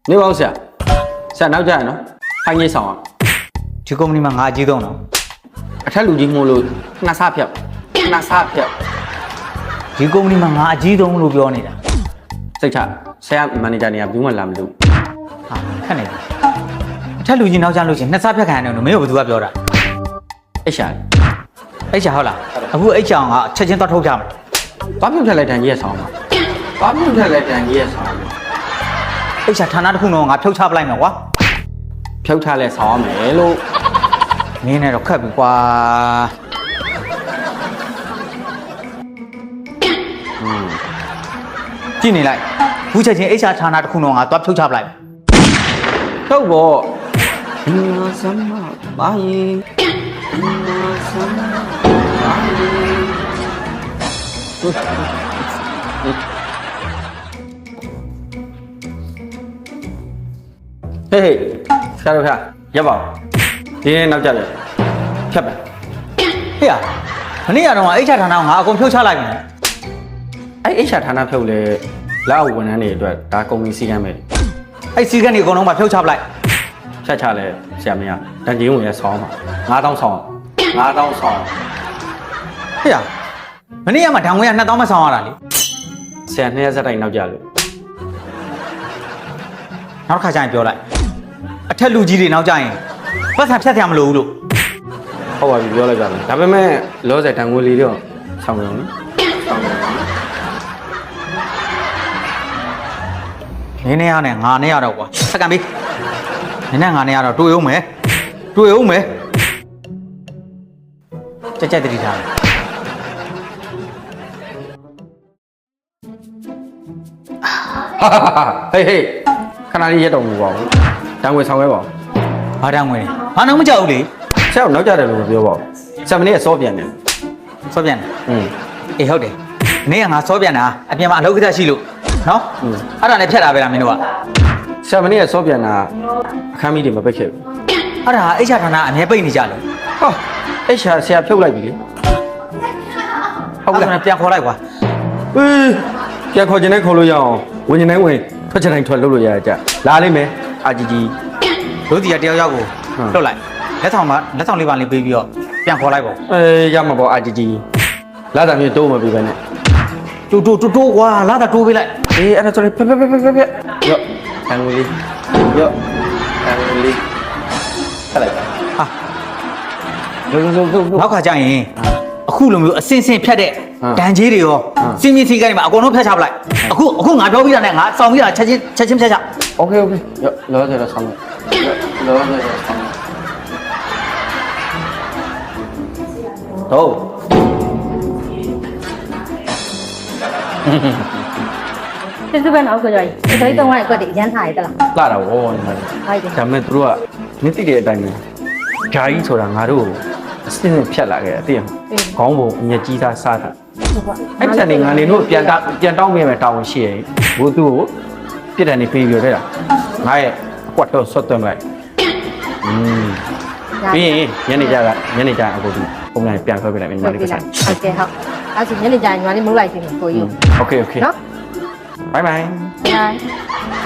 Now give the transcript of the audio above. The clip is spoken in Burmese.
နေပါဦးဆရာဆရာနောက်ကြရနော်ဖိုင်ကြီးဆောင်အောင် ဒီကုမ္ပဏီမှာငါအကြီးဆုံးနော် အထက်လူကြီးမို့လို့နှစ်ဆဖြတ် ဒီကုမ္ပဏီမှာငါအကြီးဆုံးလို့ပြောနေတာ စိတ်ချဆရာမန်နေဂျာနေကဘူးမှလာမလို့ ဟာခက်နေတယ်အထက်လူကြီးနောက်ကျလို့ချင်းနှစ်စားဖြတ်ခံရတယ်နော်မင်းတို့ဘယ်သူကပြောတာ အဲ့ရှာ အဲ့ချာဟုတ်လားအခုအဲ့ချာကချက်ချင်းသွားထုတ်ကြမယ် ဘာပြုတ်ထက်လိုက်တန်ကြီးရဲ့ဆောင်ပါဘာပြုတ်ထက်လိုက်တန်ကြီးရဲ့ဆောင် အဲ့ချာဌာနတစ်ခုတော့ငါဖြုတ်ချပလိုက်မယ်ကွာ ဖြုတ်ထားလဲဆောင်ရမယ်လို့ မင်းနဲ့တော့ခက်ပြီကွာကြည့်နေလိုက်ခုချက်ချင်းအဲ့ချာဌာနတစ်ခုတော့ငါသွားဖြုတ်ချပလိုက် ဖြုတ်ပေါ့ဒီမှာစမ်းမဘာရင်ဒီမှာစမ်းမဘာရင်ဟေးဆရာတို့ခါရပ်ပါဒီနေ့နောက်ကြတယ်ဖြတ်ပဲ ဟေ့ရမနေ့ကတော့အဲ့ချာဌာနကိုငါအကုန်ဖြုတ်ချလိုက်မယ် အဲ့အိတ်ရှာဌာနဖြုတ်လဲလက်အောက်ဝန်ထမ်းတွေအတွက်ဒါကုမ္ပဏီစီကမ်းပဲ အဲ့စီကနေအကုန်လုံးမှဖြုတ်ချပလိုက် ဖြတ်ချလဲဆရာမင်းကတန်ကြီးဝင်ရဲဆောင်းပါ9000ဆောင်း9000ဆောင်း ဟေ့ရမနေ့ကမှဓာန်ငွေက2000မဆောင်ရတာလေ ဆရာ2ရက်ဆက်တိုင်းနောက်ကြလို့ နောက်တစ်ခါကျရင်ပြောလိုက်အထက်လူကြီးတွေနောက်ကျရင်ပတ်စံဖြတ်ထရမလို့ဘူးလို့ ဟုတ်ပါပြီပြောလိုက်ပါမယ်ဒါပေမဲ့လောဆယ်တန်ငွေလေးတော့ဆောင်းရုံနော်ဆောင်းရုံ နင်းနေရနဲ့ငါနေရတော့ကွာစက္ကန့်ပေးနင်းနဲ့ငါနေရတော့တွေ့အောင်မယ်ကြက်ကြက်တတိထားဟေးခဏလေးရက်တော့မူပါဘူးတန်ငွေဆောင်းရဲပါဦး ဘာဓာန်ငွေဘာနောက်မကြောက်ဘူးလေ ဆရာကနောက်ကြတယ်လို့မပြောပါဘူးဆရာမင်းကစောပြန်တယ် စောပြန်တယ် အေး အေးဟုတ်တယ်နင်းကငါစောပြန်တာအပြင်မှာအလုပ်ကိစ္စရှိလို့နော်အဲ့ဒါလည်းဖြတ်တာပဲလားမင်းတို့က ဆရာမင်းကစောပြန်တာအခန်းမီးတွေမပိတ်ခဲ့ဘူး အဲ့ဒါအိတ်ချဌာနအမြဲပိတ်နေကြလို့ ဟောအဲ့ဆရာဖြုတ်လိုက်ပြီလေ ဟုတ်ကဲ့ပြန်ခေါ်လိုက်ကွာ အေးပြန်ခေါ်ချင်တဲ့ခေါ်လို့ရအောင်ဝင်ချင်တိုင်းဝင်ထွက်ချင်တိုင်းထွက်လုပ်လို့ရကြလာလိမ့်မယ်အာကြီးကြီး တို့တီကတယောက်ယောက်ကိုလှုပ်လိုက်လက်ဆောင်လေးပါလေးပေးပြီးတော့ပြန်ခေါ်လိုက်ပေါ့ အေးရမှာပေါ့အာကြီးကြီးလာတာမျိုးတိုးမပြီးပဲနဲ့ တိုးကွာလာတာတိုးပေးလိုက် အေးအဲ့ဒါဆိုရင်ဖက်ရော့တန်ငွေလေးရော့တန်ငွေလေးဆက်လိုက် ဟာနောက်ခါကျရင်အခုလိုမျိုးအစင်စင်ဖြတ်တဲ့ဒဏ်ကြီးတွေရောစင်းမြင့်စီကနေမှာအကုန်လုံးဖြတ်ချပလိုက်အခုငါပြောပြီးတာနဲ့ငါစောင့်ပြီးတာချက်ချင်းဖြတ်ချ โอเคရော့လောဆယ်တော့ဆောင်းလောဆယ်တော့ဆောင်းတော့ ကျေးဇူးပဲနော်ကိုကျော်ကြီးဒီတော့တုံးရတဲ့အကွက်တွေအရန်ထားရတလား လာတာဗောညီမလေး ဟုတ်တယ် ဒါပေမဲ့သူတို့ကမသိတဲ့အတိုင်းပဲဂျာကြီးဆိုတာငါတို့အစင်းနဲ့ဖြတ်လာခဲ့အသိရမခေါင်းပုံအမျက်ကြီးသားစားတာ ဟုတ်ပါ အဲ့ဒီတန်နေငါနေတို့ပြန်တောင်းပေးမယ်တာဝန်ရှိရဲ့ဘိုးသူ့ကိုပြစ်တယ်နေပေးပြတဲ့လားငါရဲ့အကွက်တော့ဆွတ်သွင်းလိုက်ပြီးရင်ညနေကျအခုဒီပုံစံပြန်ဆွဲပေးလိုက်မယ်ညီမလေးကဆိုင် ဟုတ်ကဲ့ဟုတ်အဲ့ဆိုညနေကျရင်ညီမလေးမုန်းလိုက်စီမယ်ကိုကြီး โอเค နော် bye bye bye